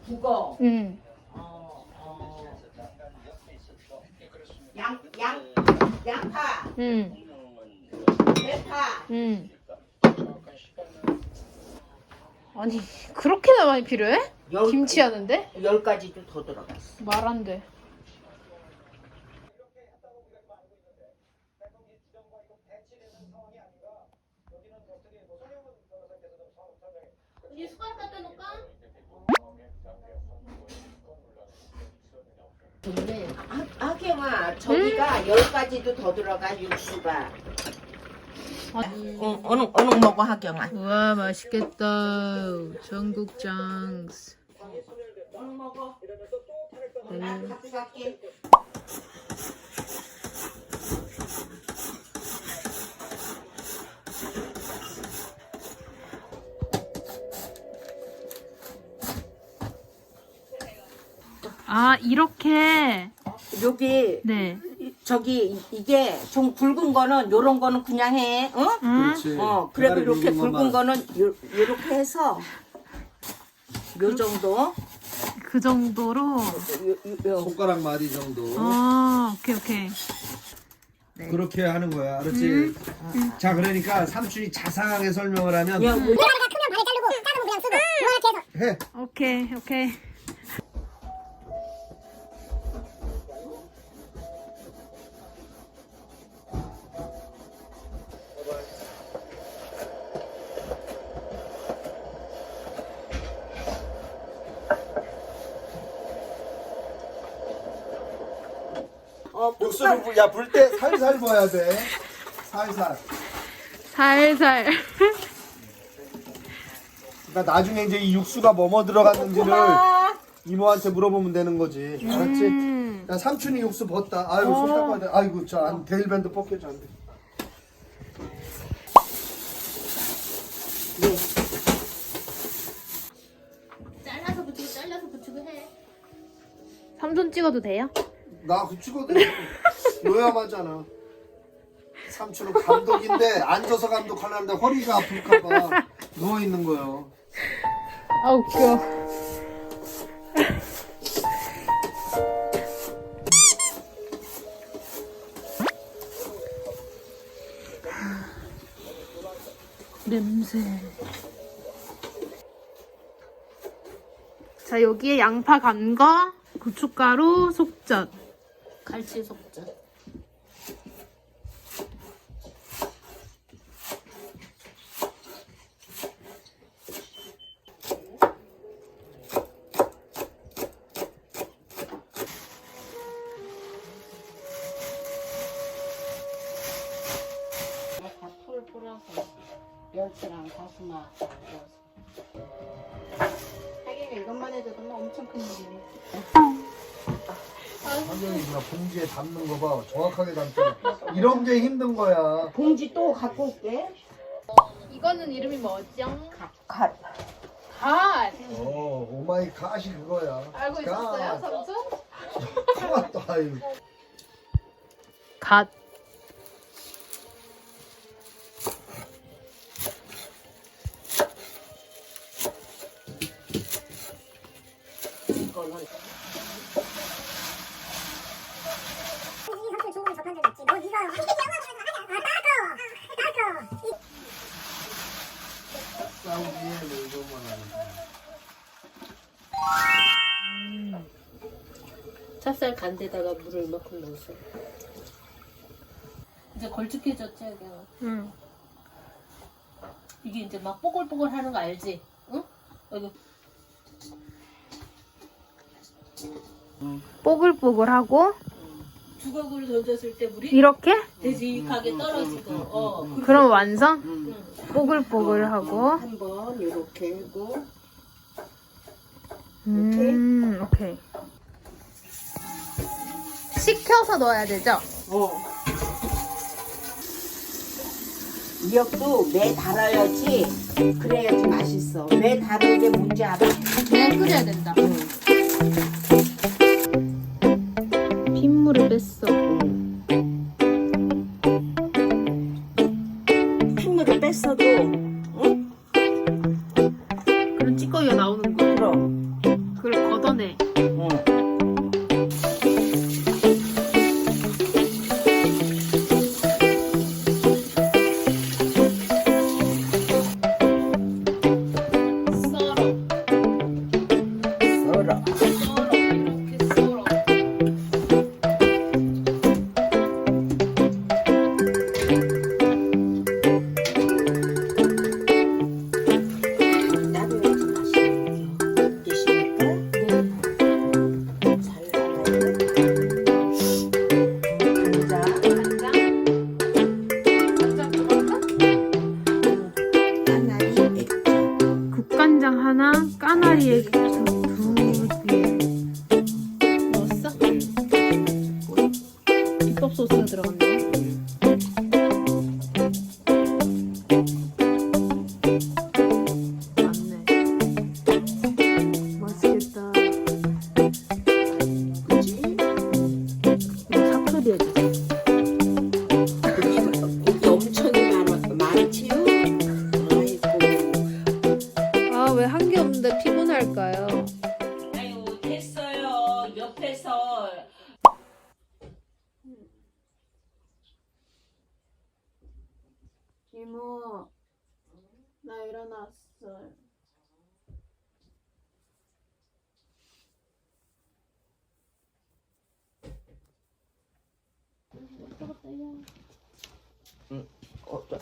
국어, 응. 양파, 응. 대파. 응. 아니 그렇게나 많이 필요해? 김치 하는데? 10가지도 더 들어갔어. 말 안 돼. 이 숟가락 갖다 놓을까? 근데 하경아, 저기가 10가지도 더 들어가 육수가. 어느 먹어 하경아. 우와 맛있겠다. 전국장. 어느 먹어. 나 같이 갈게. 아 이렇게. 여기 네. 저기 이게 좀 굵은 거는 요런 거는 그냥 해. 어? 그렇지. 그래도 이렇게 굵은 굵은 것만. 거는 요렇게 해서 요 정도. 그 정도로. 손가락 마디 정도. 아 오케이 오케이. 네. 그렇게 하는 거야. 알았지? 자, 그러니까 삼촌이 자상하게 설명을 하면 야, 크면 반에 자르고 작으면 그냥 쓰고 이렇게 해서 해. 오케이 오케이. 육수를 불 때 살살 부어야 돼. 살살. 살살. 그러니까 나중에 이제 이 육수가 뭐뭐 들어갔는지를 이모한테 물어보면 되는 거지. 알았지? 야, 삼촌이 육수 벗다. 아이고 손 닦아야 돼. 아이고 저 데일밴드 벗겨져 안 돼. 잘라서 붙이고 해. 삼촌 찍어도 돼요? 나 그 찍어도 돼. 요야하잖아. 삼촌은 감독인데 앉아서 감독하려는데 허리가 아플까봐 누워 있는 거예요. 아 웃겨. 냄새. 자 여기에 양파 간 거, 고춧가루, 속젓. 갈치 속젓. 풀 뿌려서 멸치랑 다시마 넣어서. 하기가 이것만 해도 너 엄청 큰 일이네. 환경이구나. 봉지에 담는 거 봐. 정확하게 담잖아. 이런 게 힘든 거야. 봉지 또 갖고 올게. 이거는 이름이 뭐죠? 갓. 갓. 오마이 갓이 그거야. 알고 있었어요, 삼촌? 갓. 아유. 갓. 이거는 이 삼촌 중국에 접한 적 있지. 너 네가 따거. 사우디에 놀고만 하는 찹쌀 간데다가 물을 이만큼 넣었어. 이제 걸쭉해졌지, 그냥. 응. 이게 이제 막 뽀글뽀글 하는 거 알지? 응? 여기 뽀글뽀글하고 주걱으로 던졌을 때 물이 이렇게? 되직하게 떨어지고. 그럼 완성? 뽀글뽀글하고. 한번 이렇게 하고 오케이. 식혀서 넣어야 되죠? 미역도 매 달아야지. 그래야지 맛있어. 매 다른 게 뭔지 알아? 그냥 끓여야 된다. 핏물을 뺐어. 핏물을 뺐어도 그럼 찌꺼기가 나오는 거야. 그럼 쌀밥 소스가 들어갔네요. 맞네. 맛있겠다. 그치? 이거 사투리야지. 고기 엄청 많지요? 아이고. 아, 왜 한 개 없는데 피곤할까요? 아유, 됐어요. 옆에서. 이모, 나 일어났어.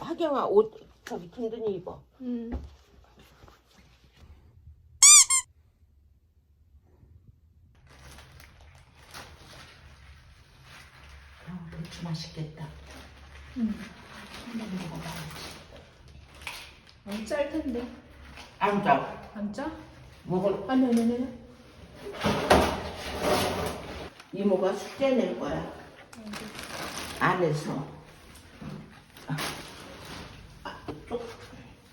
하경아, 옷 저기 든든히 입어. 그렇지 맛있겠다. 한번 먹어봐야지. 안 짤 텐데. 안 짜. 안 짜? 먹을 아니, 아니, 아니. 이모가 숙제 낼 거야. 안에서.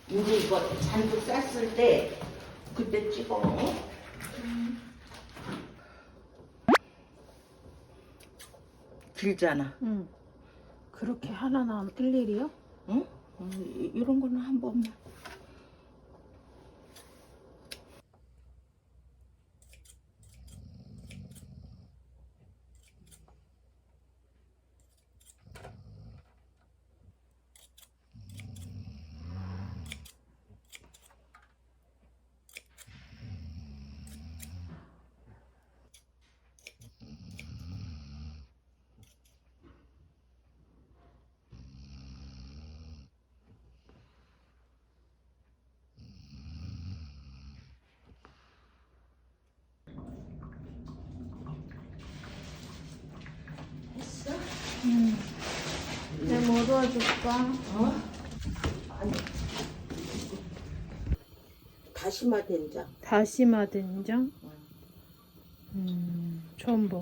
이제 이거 잔뜩 쌌을 때 그때 찍어. 길잖아. 응. 그렇게 하나나 일일이요? 응? 이런 거는 한 번만. 내가 뭐 도와줄까? 다시마 된장. 다시마 된장? 처음 봐.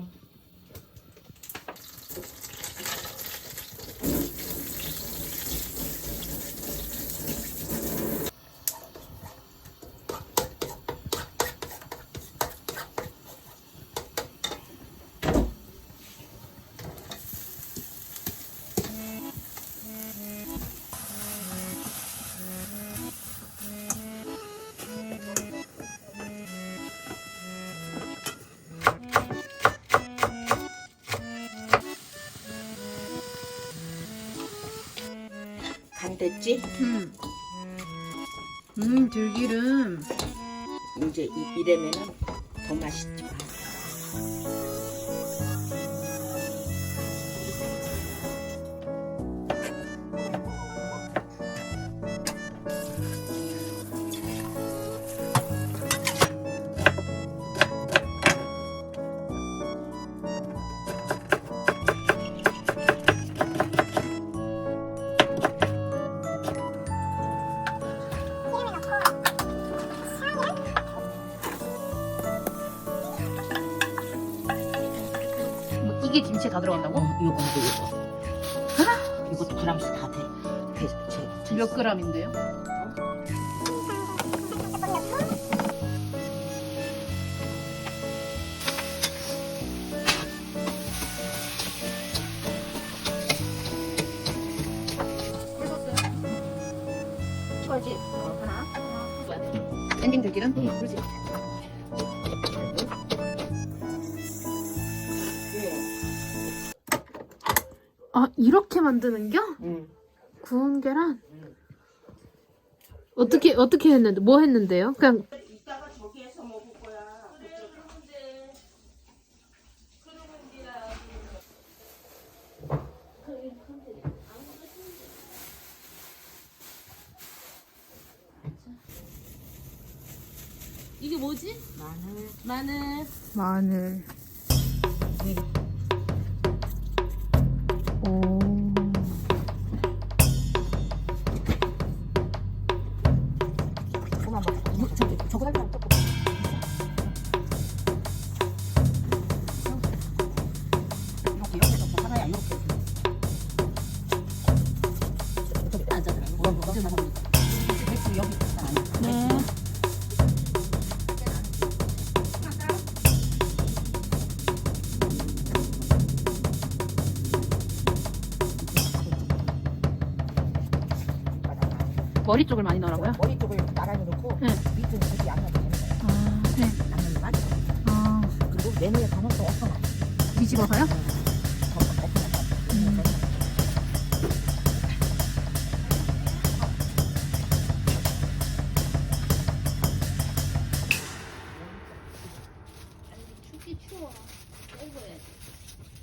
간 됐지? 들기름. 이제 이래면은 더 맛있지. 이게 김치에 다 들어간다고? 이거. 이것도 그람수 다 돼. 몇 그램인데요? 거지. 엔딩 들기름? 그렇지. 아, 이렇게 만드는겨? 응. 구운 계란? 어떻게 했는데? 뭐 했는데요? 그냥 이따가 저기에서 먹을 거야. 이게 뭐지? 마늘. 마늘. 오. 저거 한 조금. 이렇게 옆에서 하나야 이렇게. 머리 쪽을 많이 넣으라고요? 머리 쪽을 나란히 놓고 네. 밑은 굳이 안 넣어도 되는 거예요. 아, 네. 양념이 빠져. 아, 그리고 메뉴에 가면 또 엎어놔. 뒤집어서요? 춥기 추워. 먹어야지.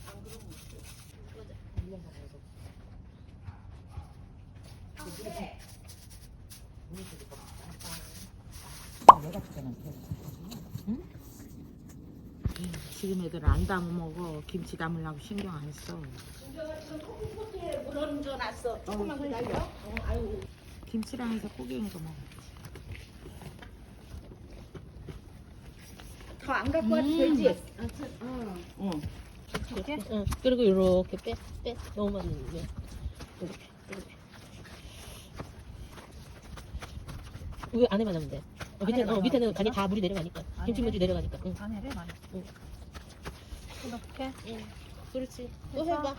안 그러면 내가 주잖아. 응? 지금 애들 안 담아 먹어. 김치 담으려고 신경 안 써. 김치랑 해서 고기인 거 먹어. 더 안 갖고 와도 되지? 응. 이렇게? 응. 그리고 이렇게 빼. 너무 많이 넣으면. 이렇게. 왜 안에만 하면 돼? 밑에는 간이 다 물이 내려가니까. 김치물이 내려가니까. 응. 안에를 많이. 응. 이렇게. 응. 그렇지. 또 해봐.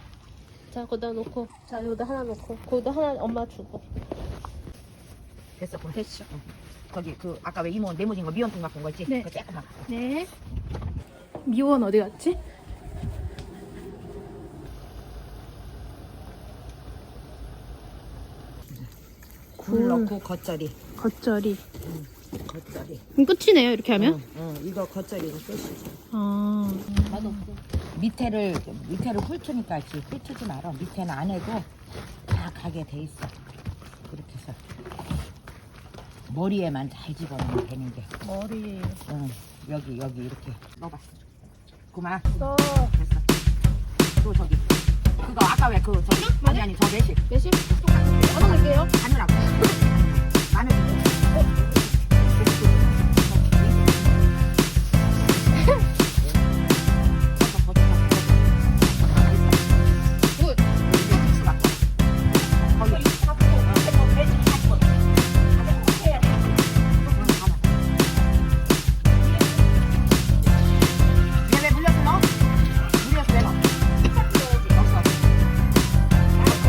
자, 거기다 놓고. 자, 여기다 하나 놓고. 거기다 하나 엄마 주고. 됐어. 그럼. 됐죠. 거기 그 아까 왜 이모 네모진 거 미원통 갖고 온 거 있지? 네. 그거 조금만. 네. 미원 어디 갔지? 굴 넣고 겉절이. 겉절이. 겉절이. 그럼 끝이네요, 이렇게 하면? 응. 이거 겉절이로 끝이지. 아. 맛없어. 밑에를 훑으니까 훑지 말아. 밑에는 안 해도 다 가게 돼 있어. 그렇게 해서 머리에만 잘 집어넣으면 되는 게. 머리. 응. 여기 이렇게 넣어봐. 그만. 또. 됐어. 또 저기 그거 아까 왜 그 저기 아니 저 매실 몇시? 하나 넣을게요. 마늘하고 마늘 굿. 얘왜 물려서 넣어? 물려서 왜 넣어? 넣었어.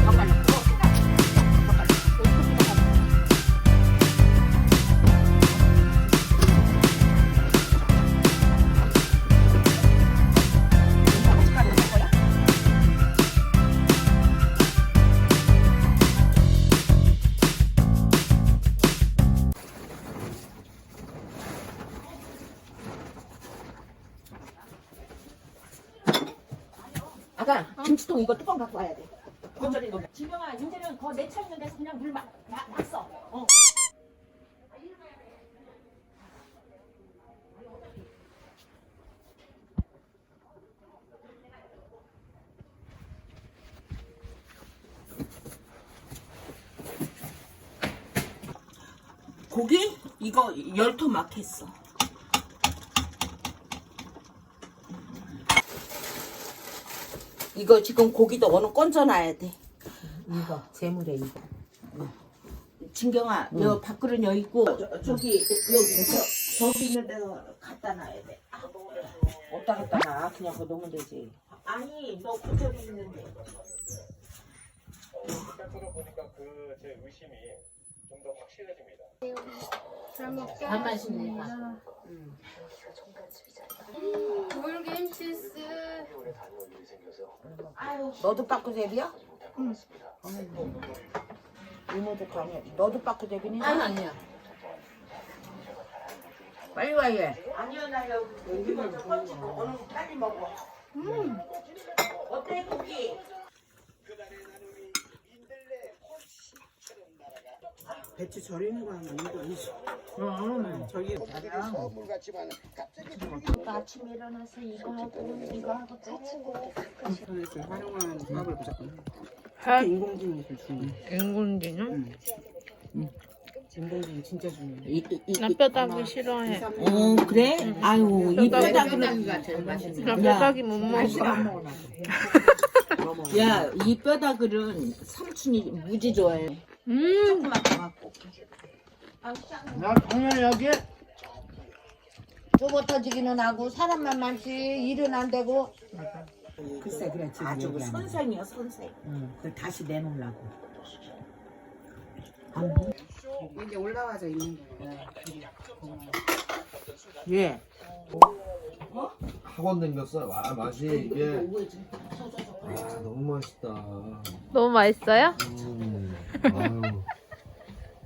젓갈 넣고. 젓갈 넣고. 젓갈 넣을 거야? 아가 김치통 이거 뚜껑 갖고 와야 돼. 겉절이 넣어. 진경아 이제는 거 내차 있는 데서 그냥 물 막 써. 어. 고기? 이거 열토 막 했어. 이거 지금 고기도 어느 건져놔야 돼. 이거 재물에 이거. 진경아, 여 밥그릇 여기 있고 저기 여기 저기 있는 데서 갖다 놔야 돼. 어디다 갖다 놔. 그냥 그거 넣으면 되지. 아니, 너 그저기 있는데. 보니까 그 제 의심이 좀 더 확실해집니다. 잘 먹게. 안 마십니다. 물김치스. 너도 빠꾸제비야? 응. 이모도 거 아니야. 너도 빠꾸제비니? 아니야. 빨리 와 얘. 아니요, 나 여기 먼저 꺼지고 오늘 빨리 먹어. 어때 고기? 배추 절이는 거 하는 거 아니죠? 저기 아침에 일어나서 이거 하고 이거 하고 짜치고. 인터넷을 활용하는 밥을 무조건 밥. 인공지능을 주는. 인공지능? 인공지능 진짜 중요해. 나 뼈다귀 싫어해. 그래? 아유, 이 뼈다귀는 나 뼈다귀 못 먹어. 야, 이 뼈다귀는 삼촌이 무지 좋아해. 조금만 더 갖고. 나 당연히 여기 좁아 터지기는 하고 사람만 많지 일은 안 되고. 글쎄 그래 지금 아주 얘기하는 거. 선생이야 선생. 그걸 다시 내놓으려고. 이제 올라와서 있는 거예요. 예. 학원 댕겼어. 와 맛이 이게 너무 맛있다. 너무 맛있어요?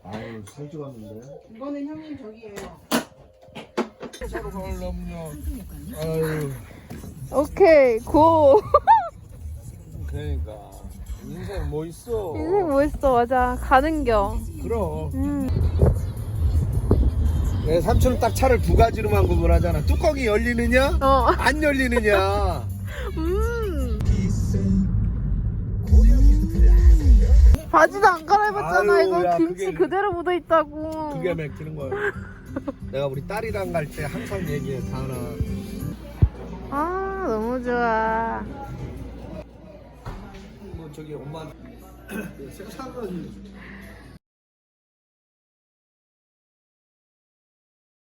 아유 살찌 갔는데. 이거는 형님 저기예요. 아유 오케이 고. 그러니까 인생 뭐 있어. 인생 뭐 있어 맞아 가는겨. 그럼. 내 삼촌은 딱 차를 두 가지로만 구분하잖아. 뚜껑이 열리느냐, 어. 안 열리느냐. 바지도 안 갈아입었잖아. 아유, 이거 야, 김치 그게- 그대로 묻어 있다고. 그게 맥히는 거야. 내가 우리 딸이랑 갈 때 항상 얘기해, 다나. 아 너무 좋아. 뭐 저기 엄마 세상은